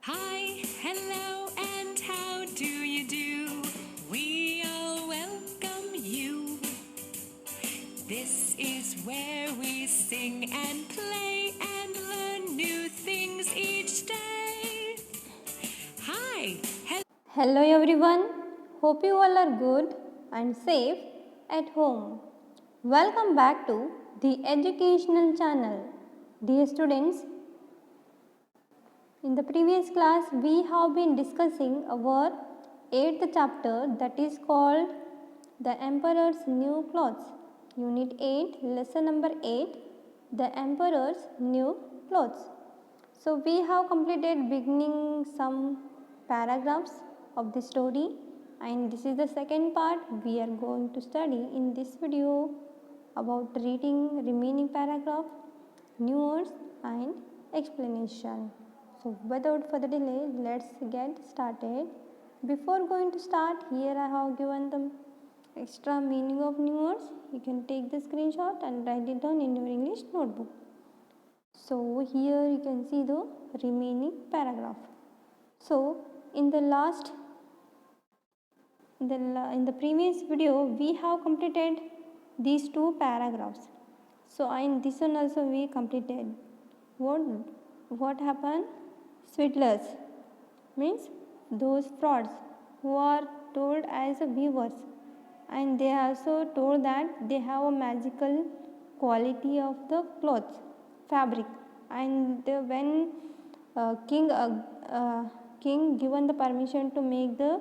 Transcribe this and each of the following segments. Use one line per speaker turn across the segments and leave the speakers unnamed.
Hi, hello, and how do you do? We all welcome you. This is where we sing and play and learn new things each day. Hi, hello.
Hello everyone, hope you all are good and safe at home. Welcome back to the educational channel. Dear students, in the previous class we have been discussing our 8th chapter that is called The Emperor's New Clothes. Unit 8, lesson number 8, The Emperor's New Clothes. So we have completed beginning some paragraphs of the story, and this is the second part we are going to study in this video about reading remaining paragraph, new words and explanation. So without further delay, let's get started. Before going to start, here I have given the extra meaning of new words. You can take the screenshot and write it down in your English notebook. So here you can see the remaining paragraph. So in the previous video we have completed these two paragraphs. So in this one also we completed. What happened? Swindlers means those frauds who are told as weavers, and they also told that they have a magical quality of the clothes fabric, and when king given the permission to make the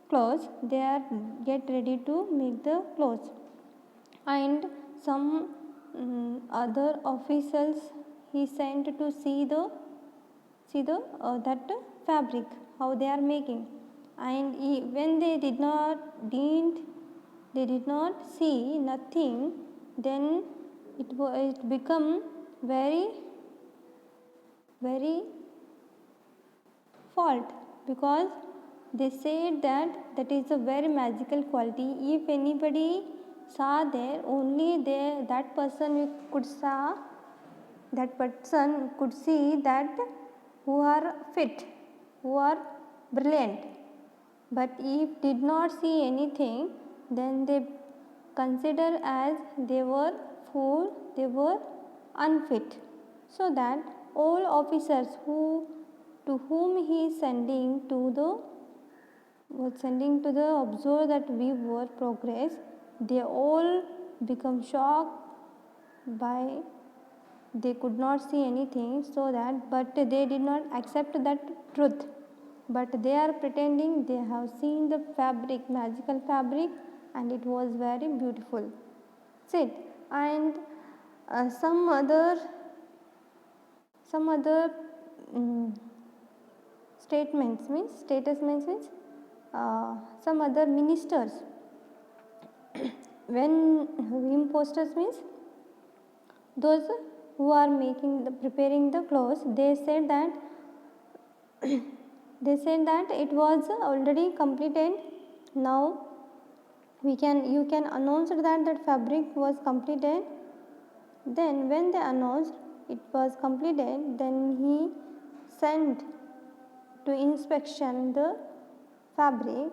clothes, they are get ready to make the clothes, and some other officials he sent to see the that fabric how they are making, and when they did not see nothing, then it become very fault, because they said that is a very magical quality. If anybody saw there, only that person could see that who are fit, who are brilliant. But if did not see anything, then they consider as they were fool, they were unfit. So that all officers to whom he is sending to observe that we were progress, they all become shocked by they could not see anything, so that but they did not accept that truth, but they are pretending they have seen the fabric, magical fabric, and it was very beautiful. Sit. And some other statements means some other ministers when imposters means those who are preparing the clothes, they said that it was already completed. Now you can announce that fabric was completed. Then when they announced it was completed, then he sent to inspection the fabric.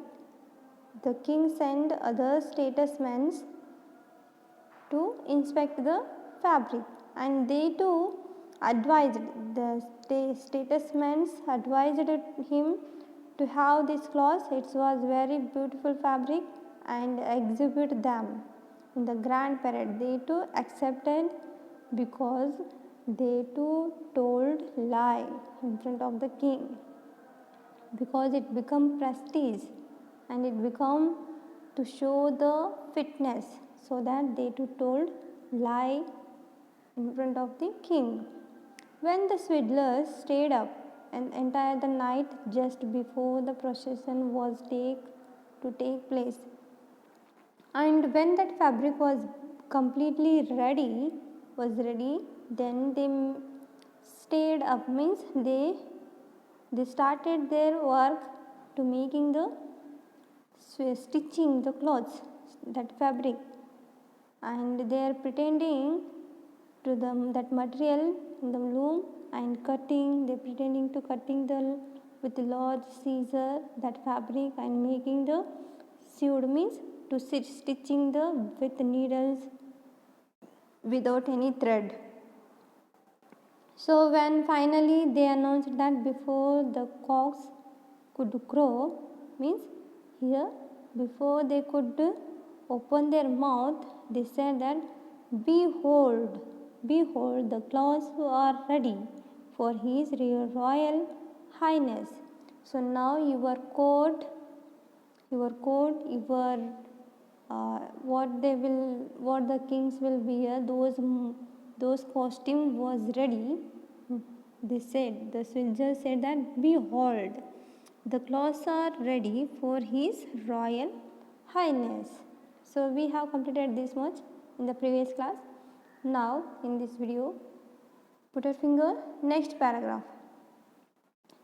The king sent other statesmen to inspect the fabric, and they too advised the statesmen advised him to have this cloth. It was very beautiful fabric, and exhibit them in the grand parade. They too accepted, because they too told lie in front of the king, because it become prestige and it become to show the fitness, so that they too told lie in front of the king. When the swindlers stayed up and entire the night just before the procession was to take place, and when that fabric was completely ready, then they stayed up means they started their work to making the stitching the clothes, that fabric, and they are pretending to them that material in the loom and cutting, they pretending to cutting the with large scissor that fabric and making the sewed means to stitching the with needles without any thread. So when finally they announced that before the cocks could crow, means here before they could open their mouth, they said that behold, behold, the clothes are ready for his royal highness. So now your coat, your what the kings will wear, those costume was ready. They said, the soldiers said that behold, the clothes are ready for his royal highness. So we have completed this much in the previous class. Now in this video, put your finger next paragraph.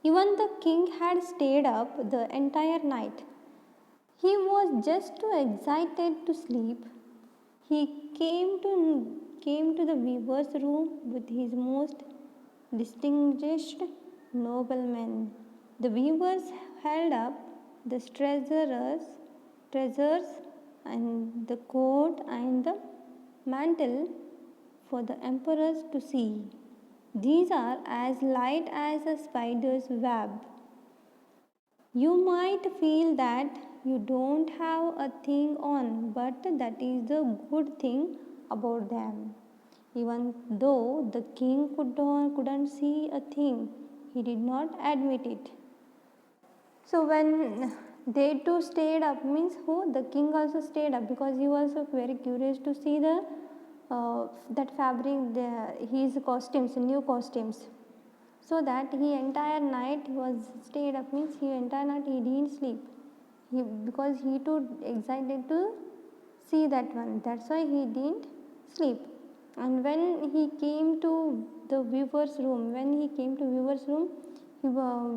Even the king had stayed up the entire night. He was just too excited to sleep. He came to the weaver's room with his most distinguished noblemen. The weavers held up the treasures and the coat and the mantle for the emperors to see. These are as light as a spider's web. You might feel that you don't have a thing on, but that is the good thing about them. Even though the king couldn't see a thing, he did not admit it. So when they too stayed up, means who? The king also stayed up because he was very curious to see the that fabric, his costumes, new costumes. So that he entire night was stayed up, means he entire night he didn't sleep. Because he too excited to see that one. That's why he didn't sleep. And when he came to the weaver's room,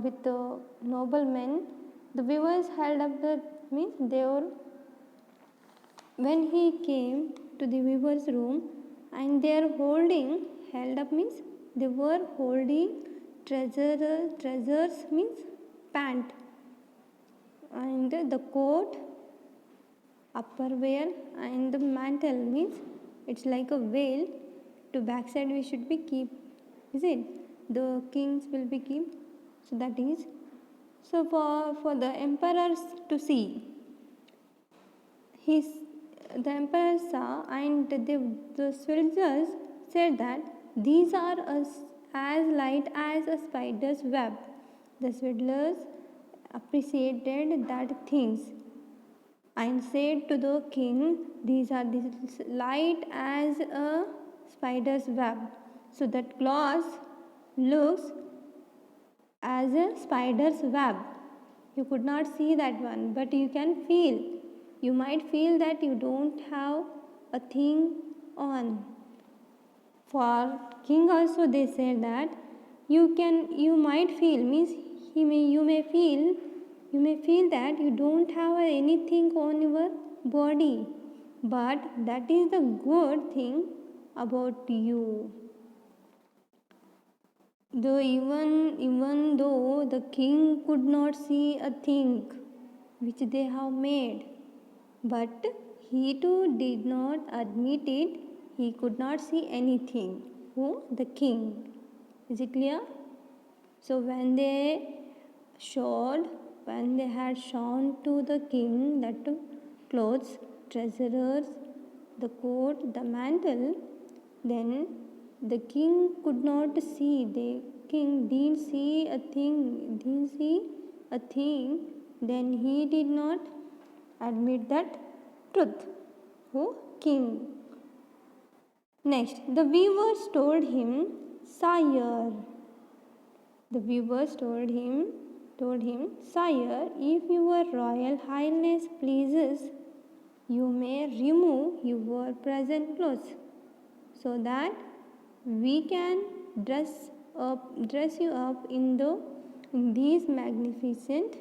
with the noblemen, the weavers held up the means they were. When he came to the weaver's room, and they are holding held up means they were holding treasures means pant and the coat, upper veil and the mantle means it's like a veil. To backside we should be keep, is it? The kings will be keep. So that is so for the emperors to see. The emperor saw, and the soldiers said that these are as light as a spider's web. The soldiers appreciated that things and said to the king, these are light as a spider's web. So that cloth looks as a spider's web. You could not see that one, but you can feel. You might feel that you don't have a thing on. For king also they said that you might feel, means you may feel that you don't have anything on your body, but that is the good thing about you. Though even though the king could not see a thing which they have made, but he too did not admit it. He could not see anything. Who? The king. Is it clear? So when they had shown to the king that clothes, treasures, the coat, the mantle, then the king could not see. The king didn't see a thing. Then he did not admit that truth. Who? King. Next, the weavers told him, Sire. The weavers told him, Sire, if your royal highness pleases, you may remove your present clothes, so that we can dress you up in these magnificent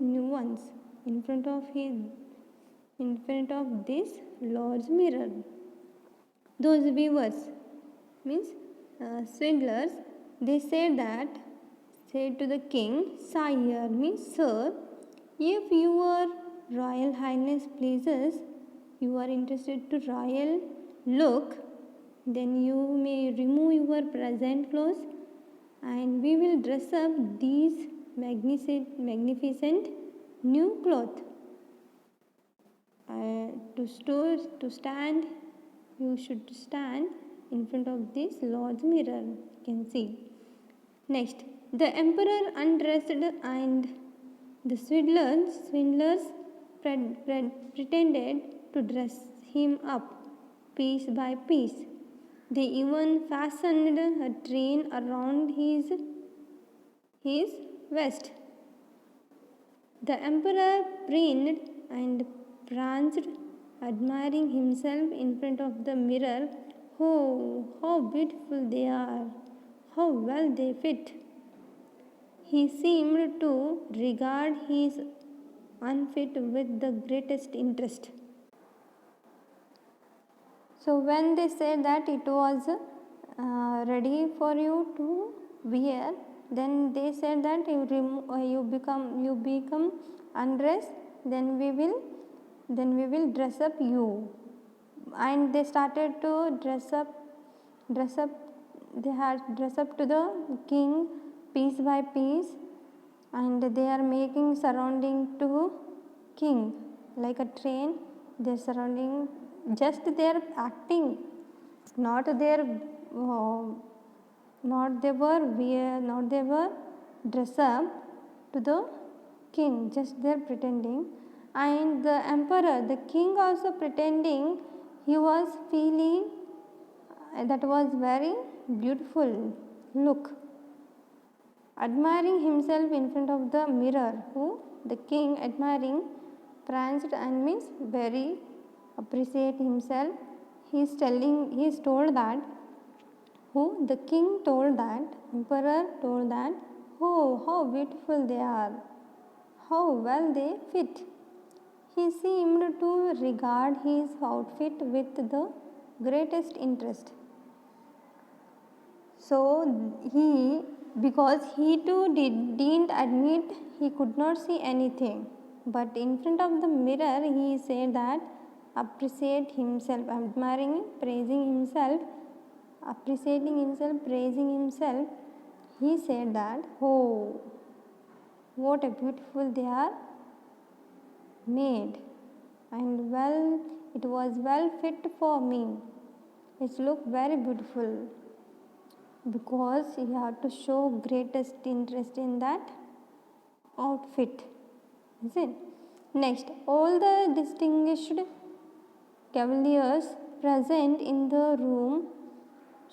new ones in front of this large mirror. Those weavers means swindlers, they said to the king, Sire, means sir, if your royal highness pleases, you are interested to royal look, then you may remove your present clothes and we will dress up these magnificent new cloth. To stand, you should stand in front of this large mirror. You can see. Next, the emperor undressed and the swindlers pretended to dress him up piece by piece. They even fastened a train around his waist. The emperor preened and pranced, admiring himself in front of the mirror. Oh, how beautiful they are! How well they fit! He seemed to regard his unfit with the greatest interest. So when they said that it was ready for you to wear, then they said that you become undressed, then we will dress up you. And they started to dress up. They had dress up to the king piece by piece, and they are making surrounding to king like a train. They're surrounding. Just they are acting, not they were dress up to the king. Just they are pretending, and the emperor, the king also pretending. He was feeling that was very beautiful look, admiring himself in front of the mirror. Who the king admiring, pranced and means very appreciate himself. He is told that the king told that, emperor told that, oh, how beautiful they are, how well they fit. He seemed to regard his outfit with the greatest interest. So because he too didn't admit he could not see anything, but in front of the mirror he said that, appreciate himself, admiring, praising himself, appreciating himself, praising himself. He said that, oh, what a beautiful they are made, and it was well fit for me. It looked very beautiful, because he had to show greatest interest in that outfit. Is it? Next, all the distinguished cavaliers present in the room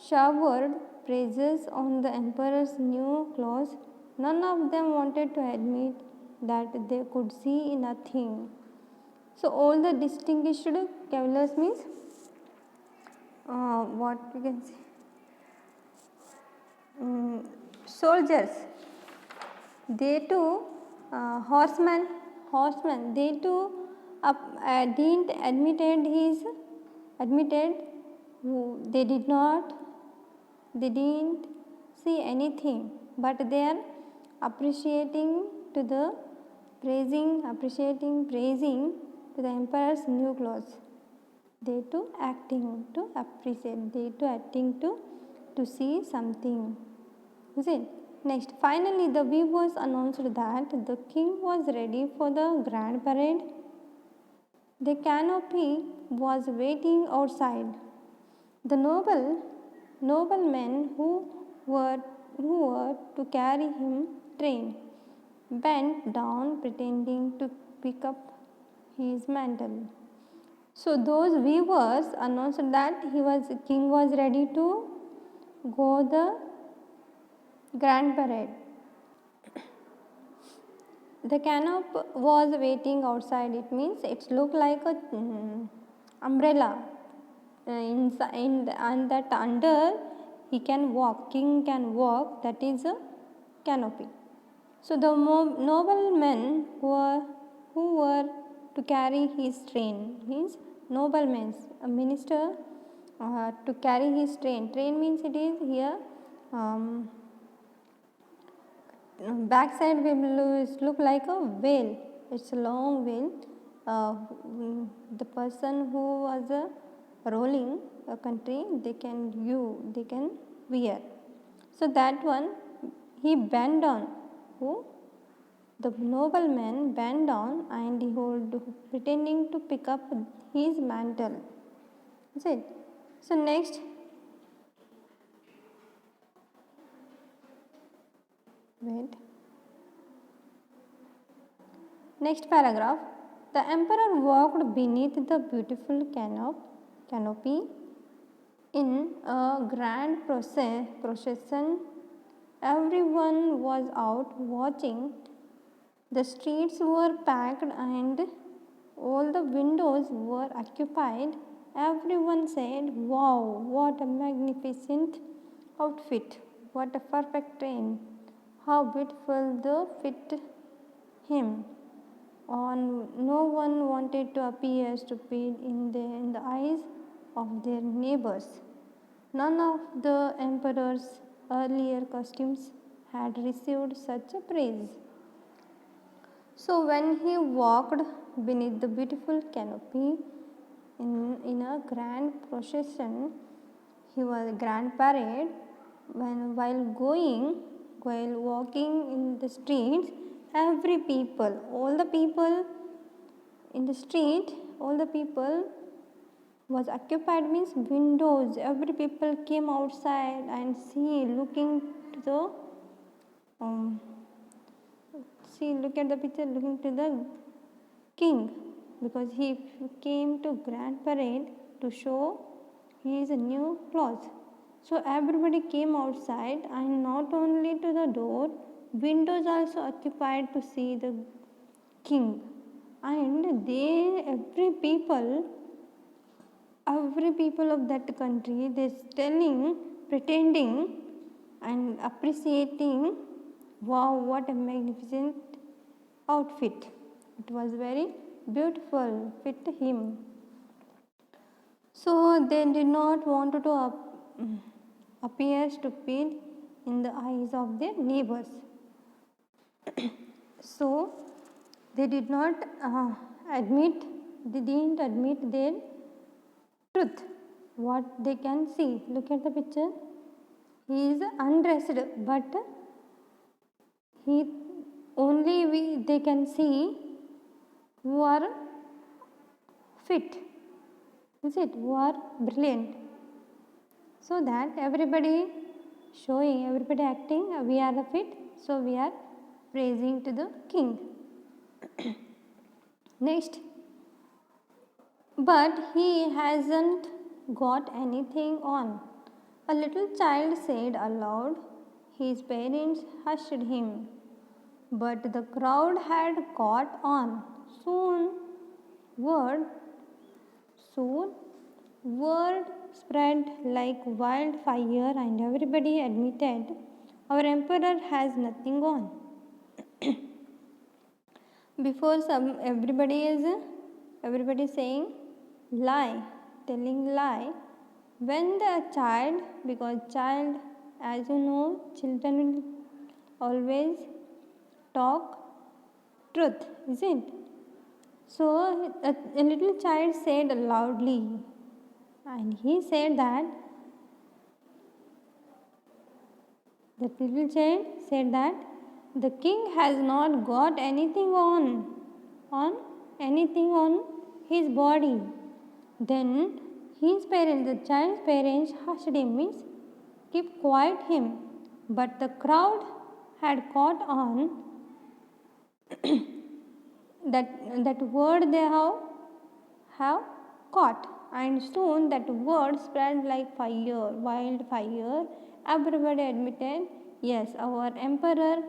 showered praises on the emperor's new clothes. None of them wanted to admit that they could see nothing. So all the distinguished cavaliers means what we can say, soldiers. They too, horsemen, they too didn't they didn't see anything, but they are appreciating to the praising to the emperor's new clothes. They too acting to appreciate, they too acting to see something. Is it? Next, finally the weavers announced that the king was ready for the grand parade. The canopy was waiting outside. The noblemen who were to carry him train bent down, pretending to pick up his mantle. So those weavers announced that king was ready to go the grand parade. The canopy was waiting outside. It means it looked like a umbrella. And that under king can walk. That is a canopy. So the noblemen who were to carry his train, means noblemen, a minister to carry his train. Train means it is here. Backside will look like a whale. It's a long whale. The person who was rolling a country, they can wear. So that one he bent down. Who? The nobleman bent down and he pretending to pick up his mantle. That's it. So next, wait. Next paragraph. The emperor walked beneath the beautiful canopy in a grand procession. Everyone was out watching. The streets were packed and all the windows were occupied. Everyone said, "Wow, what a magnificent outfit! What a perfect train! How beautiful the fit him!" No one wanted to appear stupid in the eyes of their neighbors. None of the emperor's earlier costumes had received such a praise. So when he walked beneath the beautiful canopy in a grand procession, he was a grand parade. While walking in the streets, all the people in the street, all the people was occupied means windows. Every people came outside and looking to the look at the picture, looking to the king, because he came to grand parade to show his new clothes. So everybody came outside, and not only to the door, windows also occupied to see the king. And every people of that country, they telling, pretending and appreciating, wow, what a magnificent outfit. It was very beautiful, fit him. So they did not want to appear stupid in the eyes of their neighbors. So they didn't admit their truth, what they can see. Look at the picture. He is undressed, but they can see who are fit. Is it? Who are brilliant. So that everybody acting, we are the fit, so we are praising to the king. Next. But he hasn't got anything on. A little child said aloud. His parents hushed him. But the crowd had caught on. Soon word spread like wildfire, and everybody admitted, our emperor has nothing on. Before everybody is saying lie, telling lie. When the child, because child, as you know, children will always talk truth, isn't it? So a little child said loudly, and he said that the king has not got anything on his body. Then the child's parents hushed him, means keep quiet him. But the crowd had caught on that word they have caught, and soon that word spread like wildfire. Everybody admitted, yes, our emperor.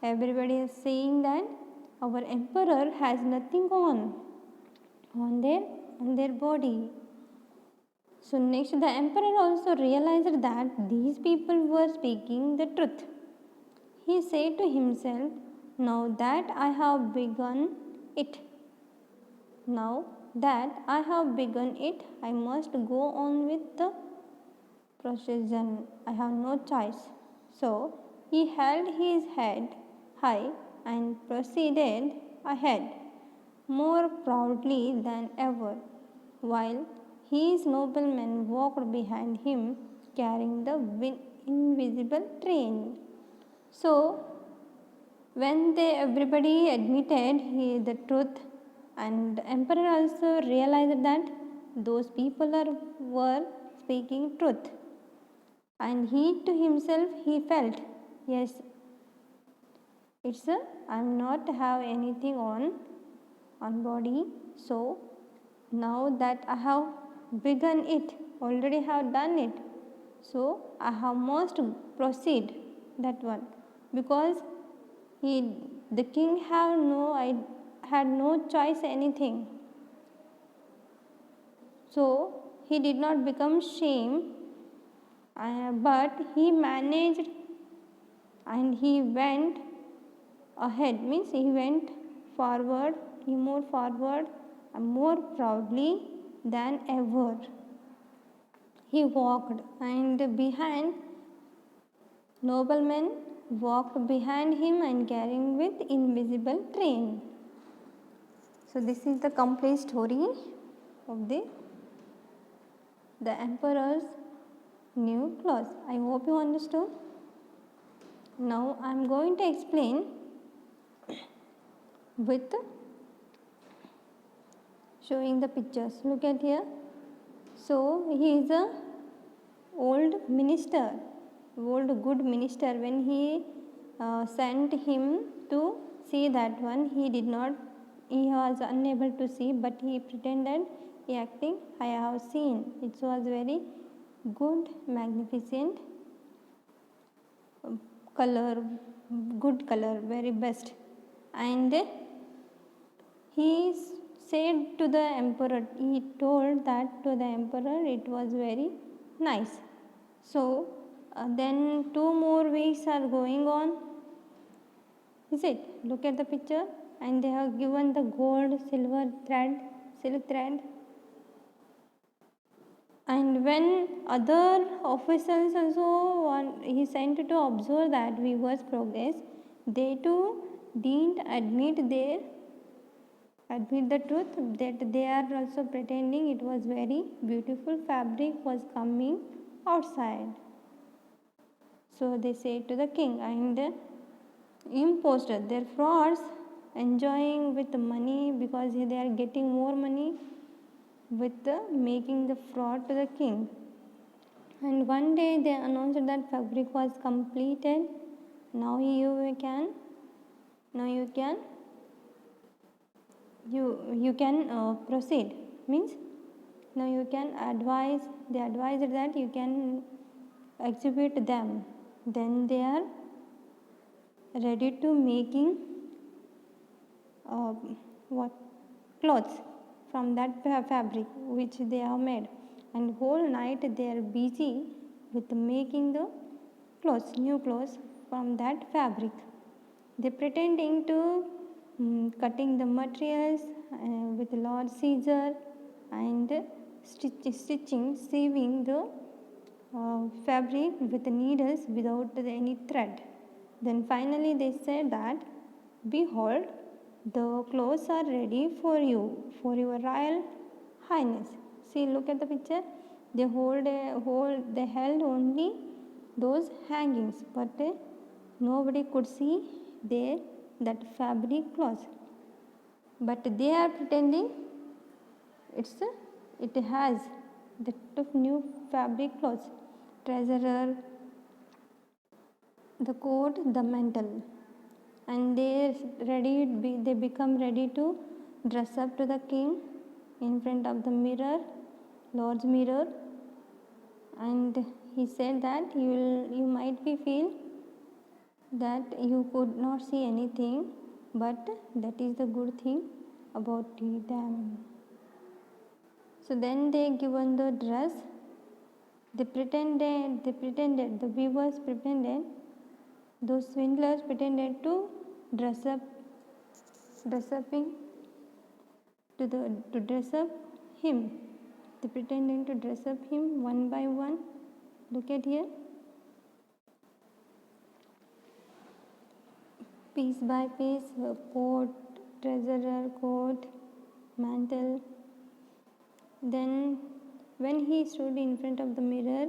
Everybody is saying that our emperor has nothing on their body. So next, the emperor also realized that these people were speaking the truth. He said to himself, now that I have begun it, that I have begun it, I must go on with the procession. I have no choice. So he held his head high and proceeded ahead more proudly than ever, while his noblemen walked behind him carrying the invisible train. So when everybody admitted the truth, and the emperor also realized that those people were speaking truth, and he to himself he felt, yes, it's a I'm not have anything on body, so now that I have begun it, already have done it, so I have must proceed that one, because the king had no choice anything. So he did not become shame, but he managed and he went ahead, means he went forward, he moved forward more proudly than ever. He walked, and behind noblemen walked behind him and carrying with invisible train. So this is the complete story of the emperor's new clothes. I hope you understood. Now I am going to explain with showing the pictures. Look at here. So he is a old minister, old good minister. When he sent him to see that one, he was unable to see, but he pretended, he acting, I have seen. It was very good, magnificent color, good color, very best. And he said to the emperor, he told that to the emperor, it was very nice. So then 2 more weeks are going on, is it? Look at the picture, and they have given the gold, silver thread, silk thread. And when other officials also he sent to observe that weaver's progress, they too didn't admit the truth, that they are also pretending it was very beautiful fabric was coming outside. So they said to the king, and imposed their frauds, enjoying with the money, because they are getting more money with making the fraud to the king. And one day they announced that fabric was completed. Now you can proceed, means now you can advise, they advised that you can exhibit them. Then they are ready to making clothes from that fabric which they have made, and whole night they are busy with making the clothes, new clothes from that fabric. They pretending to cutting the materials with Lord Caesar, and stitching, sewing the fabric with needles without any thread. Then finally they said that, behold, the clothes are ready for you, for your royal highness. See, look at the picture. They they held only those hangings, but nobody could see that fabric cloth. But they are pretending it has the new fabric clothes, treasurer, the coat, the mantle, and they become ready to dress up to the king in front of the mirror, Lord's mirror, and he said that you might be feel that you could not see anything, but that is the good thing about them. So then they given the dress. The weavers pretended, those swindlers pretended to dress up to dress up him. They pretending to dress up him one by one. Look at here. Piece by piece, coat, treasurer, coat, mantle. Then when he stood in front of the mirror,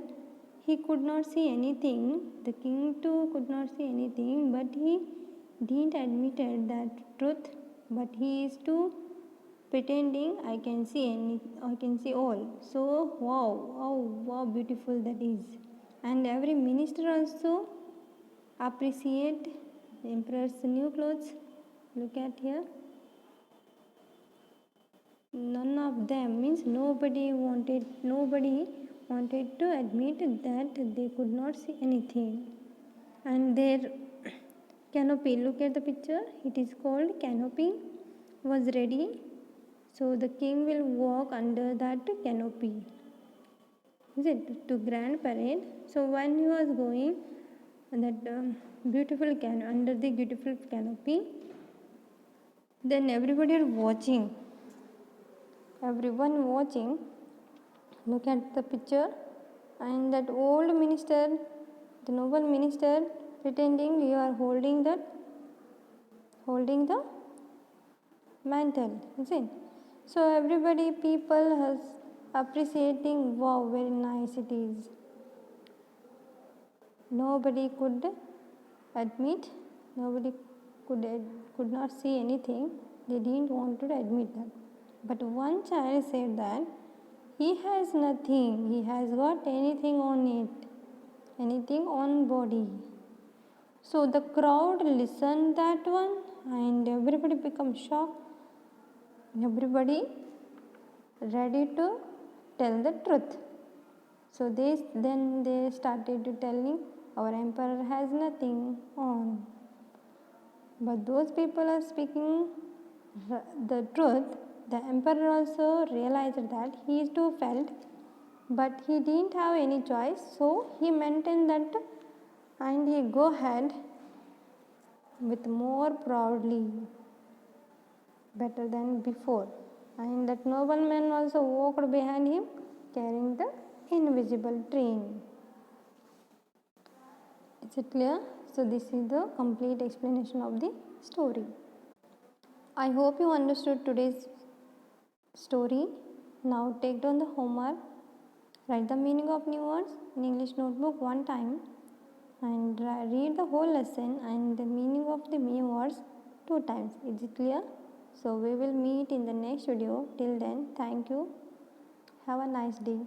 he could not see anything. The king too could not see anything, but he didn't admit that truth. But he is too pretending I can see all. So wow beautiful that is. And every minister also appreciate the emperor's new clothes. Look at here. None of them means nobody wanted to admit that they could not see anything. And their canopy, look at the picture, it is called canopy, was ready. So the king will walk under that canopy, is it, to grand parade. So when he was going that under the beautiful canopy, then everyone watching. Look at the picture, and that old minister, the noble minister, pretending you are holding the mantle, is it? So everybody, people has appreciating, wow, very nice it is. Nobody could admit, nobody could not see anything. They didn't want to admit that. But one child said that he has nothing, he has got anything on it, anything on body. So the crowd listened that one, and everybody become shocked. Everybody ready to tell the truth. So then they started to telling our emperor has nothing on. But those people are speaking the truth. The emperor also realized that he too felt, but he didn't have any choice. So he maintained that, and he go ahead with more proudly, better than before. And that nobleman also walked behind him carrying the invisible train. Is it clear? So this is the complete explanation of the story. I hope you understood today's story. Now take down the homework. Write the meaning of new words in English notebook one time, and read the whole lesson and the meaning of the new words 2 times. Is it clear? So we will meet in the next video. Till then, thank you. Have a nice day.